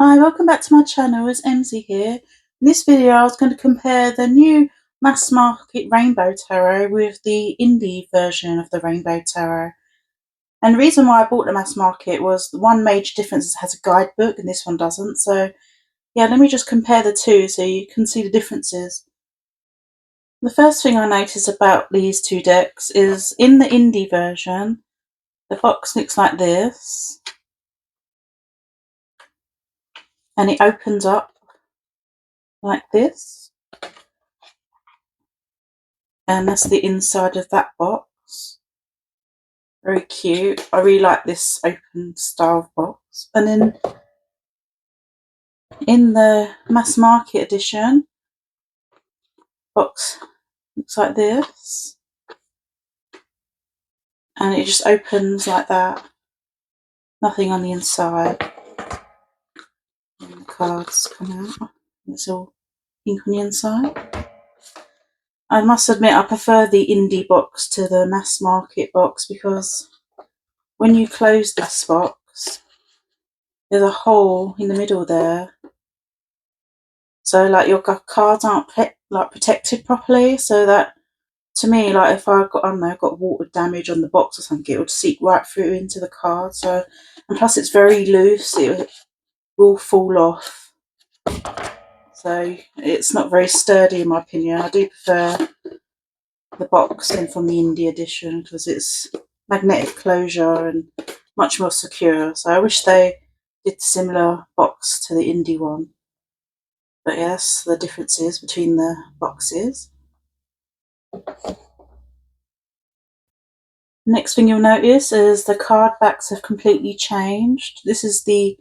Hi, welcome back to my channel. It's Emzy here. In this video I was going to compare the new mass market Rainbow Tarot with the indie version of the Rainbow Tarot. And the reason why I bought the mass market was the one major difference is it has a guidebook and this one doesn't. So yeah, let me just compare the two so you can see the differences. The first thing I noticed about these two decks is in the indie version, the box looks like this. And it opens up like this. And that's the inside of that box. Very cute. I really like this open style box. And then in the mass market edition, box looks like this. And it just opens like that. Nothing on the inside. And the cards come out. It's all pink on the inside. I must admit I prefer the indie box to the mass market box because when you close this box, there's a hole in the middle there. So like your cards aren't protected properly, so that to me, like if I got water damage on the box or something, it would seep right through into the card. So, and plus it's very loose, it will fall off. So it's not very sturdy in my opinion. I do prefer the boxing from the indie edition because it's magnetic closure and much more secure. So I wish they did a similar box to the indie one. But yes, the differences between the boxes. Next thing you'll notice is the card backs have completely changed. This is the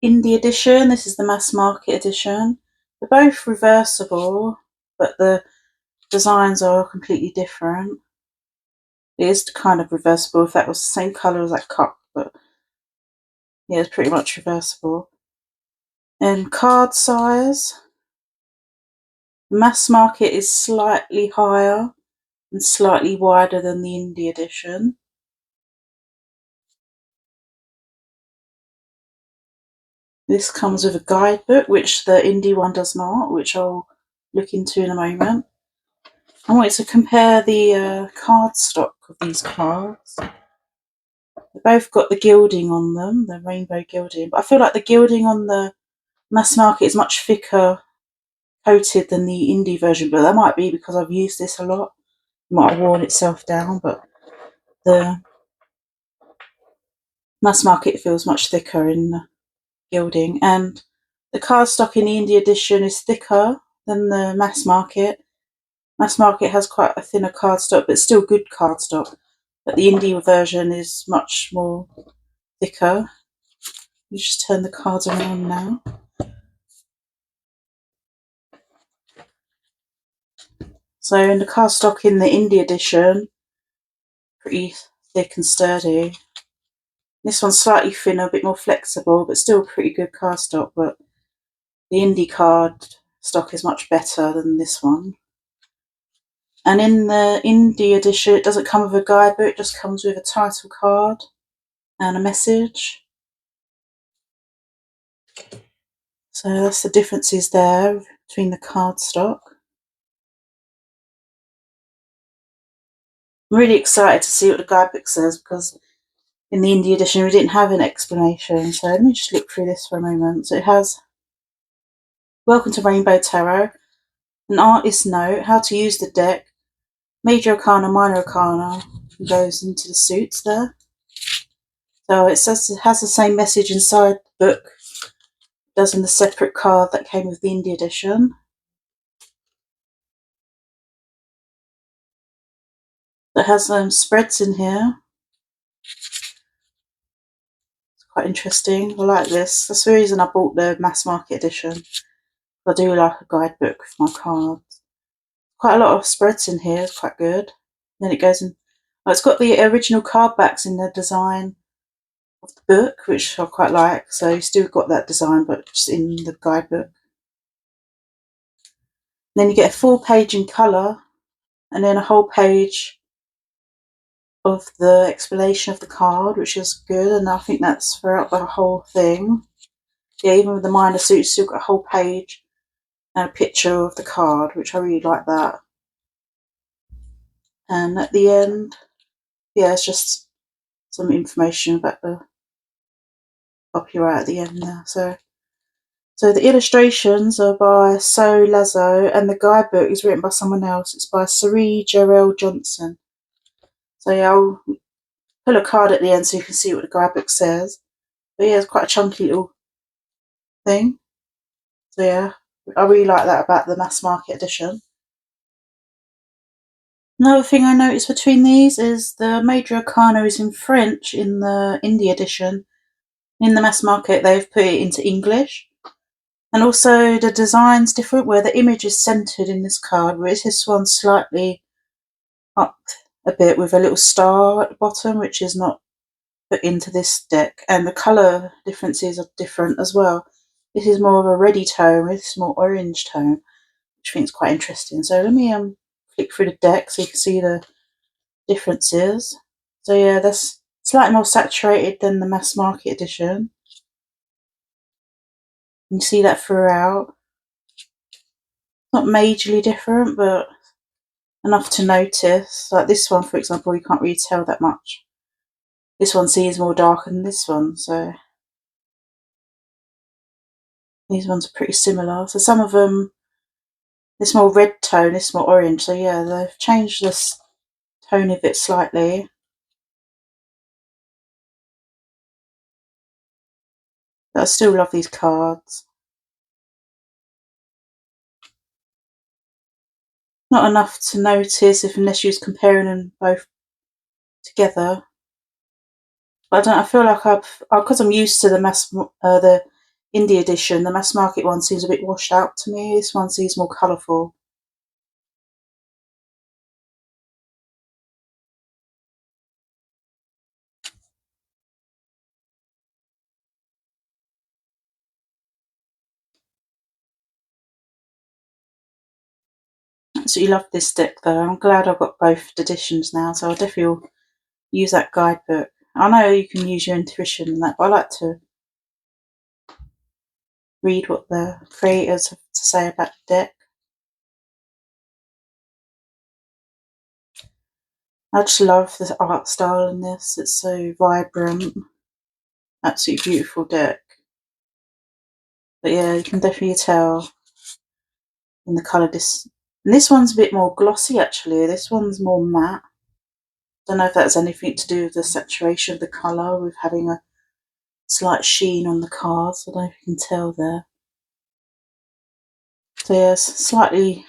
indie edition, this is the mass market edition. They're both reversible, but the designs are completely different. It is kind of reversible if that was the same colour as that cup, but yeah, it's pretty much reversible. And card size, the mass market is slightly higher and slightly wider than the indie edition. This comes with a guidebook, which the indie one does not, which I'll look into in a moment. I wanted to compare the cardstock of these cards. They've both got the gilding on them, the rainbow gilding, but I feel like the gilding on the mass market is much thicker coated than the indie version, but that might be because I've used this a lot. It might have worn itself down, but the mass market feels much thicker in the gilding, and the cardstock in the indie edition is thicker than the mass market. Mass market has quite a thinner cardstock, but still good cardstock. But the indie version is much more thicker. You just turn the cards around now. So in the cardstock in the indie edition, pretty thick and sturdy. This one's slightly thinner, a bit more flexible, but still pretty good cardstock. But the indie card stock is much better than this one. And in the indie edition, it doesn't come with a guidebook, it just comes with a title card and a message. So that's the differences there between the cardstock. I'm really excited to see what the guidebook says because in the indie edition we didn't have an explanation. So let me just look through this for a moment. So it has Welcome to Rainbow Tarot, an artist's note, how to use the deck, major arcana, minor arcana, goes into the suits there. So it says it has the same message inside the book it does in the separate card that came with the indie edition. It has spreads in here. It's quite interesting. I like this. That's the reason I bought the mass market edition. I do like a guidebook with my cards. Quite a lot of spreads in here. It's quite good. Then it goes in. Oh, it's got the original card backs in the design of the book, which I quite like. So you still got that design, but just in the guidebook. And then you get a full page in colour, and then a whole page of the explanation of the card, which is good. And I think that's throughout the whole thing. yeah, even with the minor suits, still got a whole page and a picture of the card, which I really like that. And at the end, yeah, it's just some information about the copyright at the end there. So the illustrations are by So Lazo, and the guidebook is written by someone else. It's by Sari Jarrell Johnson. So yeah, I'll pull a card at the end so you can see what the guidebook says. But yeah, it's quite a chunky little thing. So yeah, I really like that about the mass market edition. Another thing I noticed between these is the Major Arcana is in French in the indie edition. In the mass market, they've put it into English. And also the design's different, where the image is centered in this card, whereas this one's slightly up a bit with a little star at the bottom, which is not put into this deck. And the colour differences are different as well. This is more of a reddy tone, this is more orange tone, which I think is quite interesting. So let me flick through the deck so you can see the differences. So yeah, that's slightly more saturated than the mass market edition. You can see that throughout. Not majorly different, but enough to notice. Like this one, for example, you can't really tell that much. This one seems more dark than this one, so these ones are pretty similar. So some of them, this more red tone, this more orange. So yeah, they've changed this tone of it slightly. But I still love these cards. Not enough to notice unless you was comparing them both together. But I don't. I feel like because I'm used to the indie edition. The mass market one seems a bit washed out to me. This one seems more colourful. Absolutely love this deck though. I'm glad I've got both editions now, so I'll definitely use that guidebook. I know you can use your intuition and that, but I like to read what the creators have to say about the deck. I just love the art style in this. It's so vibrant. Absolutely beautiful deck. But yeah, you can definitely tell in the colour and this one's a bit more glossy actually. This one's more matte. Don't know if that's anything to do with the saturation of the colour with having a slight sheen on the cards. I don't know if you can tell there. So yeah, slightly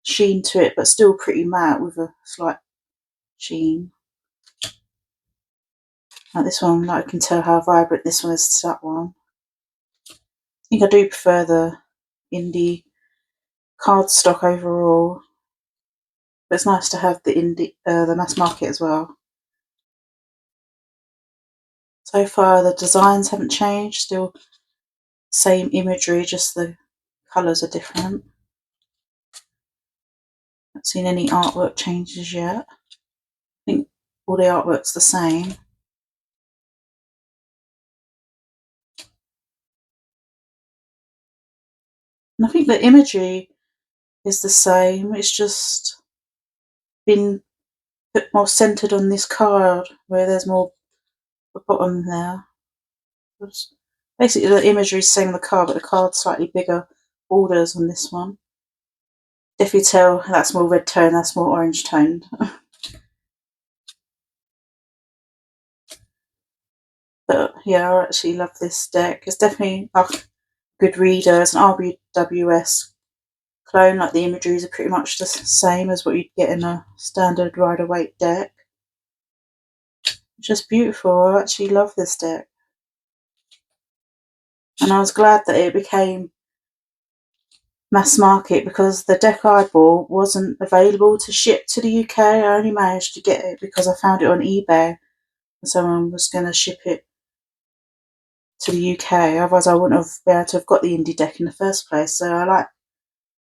sheen to it, but still pretty matte with a slight sheen. Like this one, like I can tell how vibrant this one is to that one. I think I do prefer the indie cardstock overall, but it's nice to have the mass market as well. So far the designs haven't changed, still same imagery, just the colours are different. Haven't seen any artwork changes yet. I think all the artwork's the same. And I think the imagery is the same, it's just been put more centred on this card where there's more at the bottom there. Basically the imagery is the same on the card, but the card's slightly bigger borders on this one. If you tell that's more red tone, that's more orange toned. But yeah, I actually love this deck. It's definitely a good reader. It's an RBWS clone, like the imageries are pretty much the same as what you'd get in a standard Rider-Waite deck. It's just beautiful. I actually love this deck. And I was glad that it became mass market because the deck I bought wasn't available to ship to the UK. I only managed to get it because I found it on eBay and someone was going to ship it to the UK. Otherwise I wouldn't have been able to have got the indie deck in the first place. So I like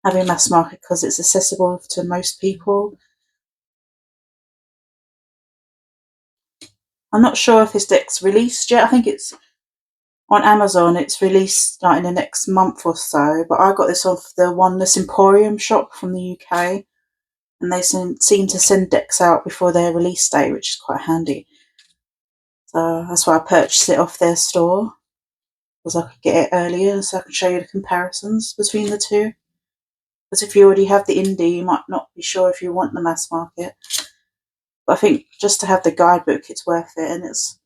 having mass market because it's accessible to most people. I'm not sure if this deck's released yet. I think it's on Amazon. It's released like in the next month or so, but I got this off the Oneness Emporium shop from the UK, and they seem to send decks out before their release date, which is quite handy. So that's why I purchased it off their store, because I could get it earlier, so I can show you the comparisons between the two. Because if you already have the indie, you might not be sure if you want the mass market. But I think just to have the guidebook, it's worth it, and it's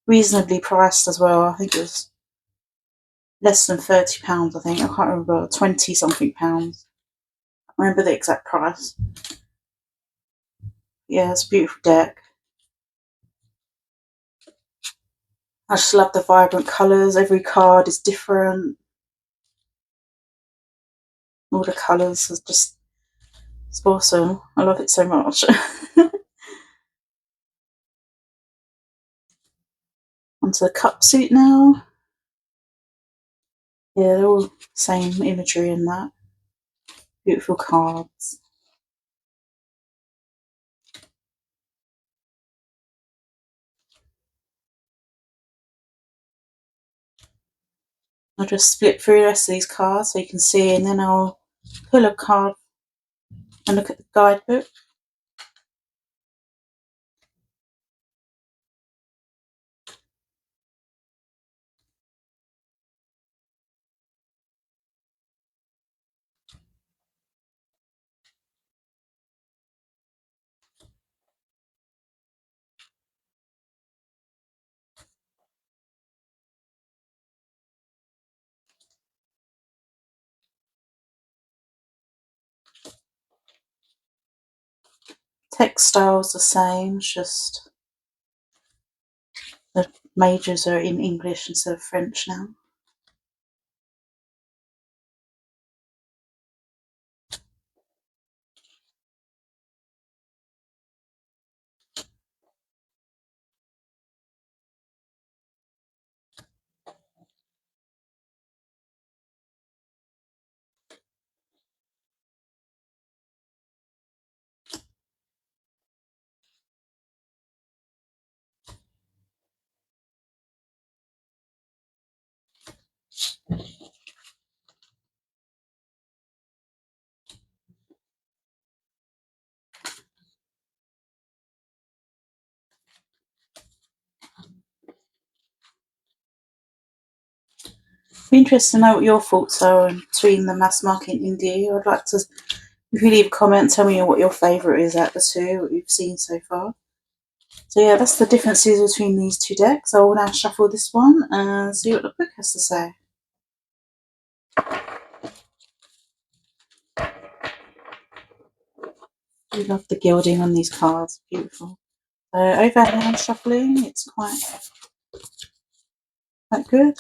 reasonably priced as well. I think it was less than £30, I think. I can't remember, 20 something pounds. I can't remember the exact price. Yeah, it's a beautiful deck. I just love the vibrant colours. Every card is different. All the colours are just, it's awesome. I love it so much. Onto the cup suit now. Yeah, they're all same imagery in that. Beautiful cards. I'll just flip through the rest of these cards so you can see, and then I'll pull a card and look at the guidebook. Text style's the same, it's just the majors are in English instead of French now. Be interested to know what your thoughts are between the mass market and indie. I'd like to, if you leave a comment, tell me what your favourite is out of the two, what you've seen so far. So yeah, that's the differences between these two decks. I will now shuffle this one and see what the book has to say. I love the gilding on these cards, beautiful. So overhand shuffling, it's quite good.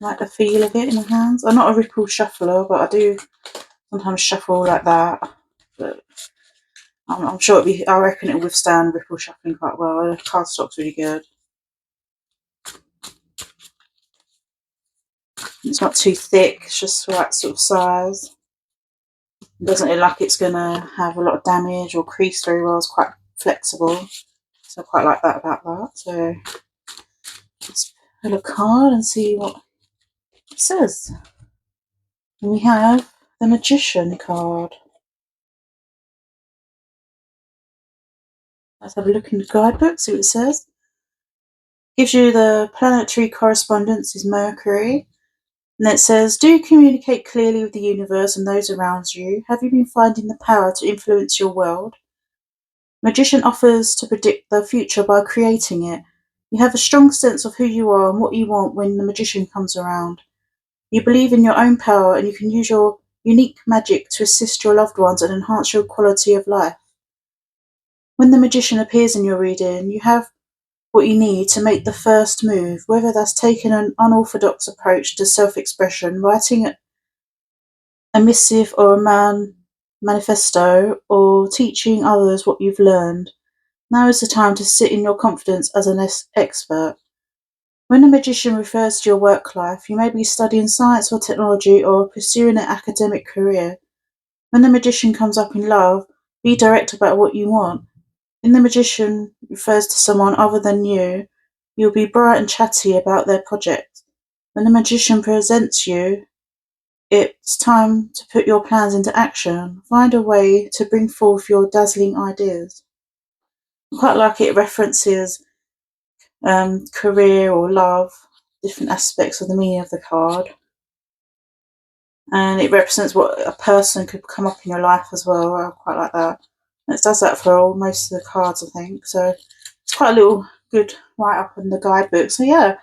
I like the feel of it in the hands. I'm not a ripple shuffler, but I do sometimes shuffle like that. But I'm sure I reckon it'll withstand ripple shuffling quite well. The cardstock's really good. It's not too thick, it's just the right sort of size. It doesn't look like it's going to have a lot of damage or crease very well. It's quite flexible. So I quite like that about that. So let's pull a card and see what it says. And we have the Magician card. Let's have a look in the guidebook, see what it says. Gives you the planetary correspondence is Mercury. And it says, do you communicate clearly with the universe and those around you? Have you been finding the power to influence your world? Magician offers to predict the future by creating it. You have a strong sense of who you are and what you want when the magician comes around. You believe in your own power and you can use your unique magic to assist your loved ones and enhance your quality of life. When the magician appears in your reading, you have what you need to make the first move, whether that's taking an unorthodox approach to self-expression, writing a missive or a manifesto, or teaching others what you've learned. Now is the time to sit in your confidence as an expert. When a magician refers to your work life, you may be studying science or technology or pursuing an academic career. When the magician comes up in love, be direct about what you want. When the magician refers to someone other than you, You'll be bright and chatty about their project. When the magician presents you, it's time to put your plans into action. Find a way to bring forth your dazzling ideas. I quite like it references career or love, different aspects of the meaning of the card. And it represents what a person could come up in your life as well. I quite like that. And it does that for most of the cards, I think. So it's quite a little good write up in the guidebook. So yeah,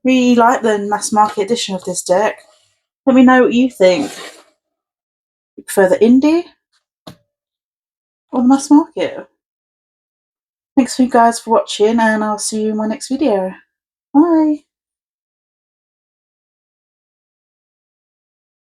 really like the mass market edition of this deck. Let me know what you think. You prefer the indie or the mass market? Thanks for you guys for watching, and I'll see you in my next video. Bye.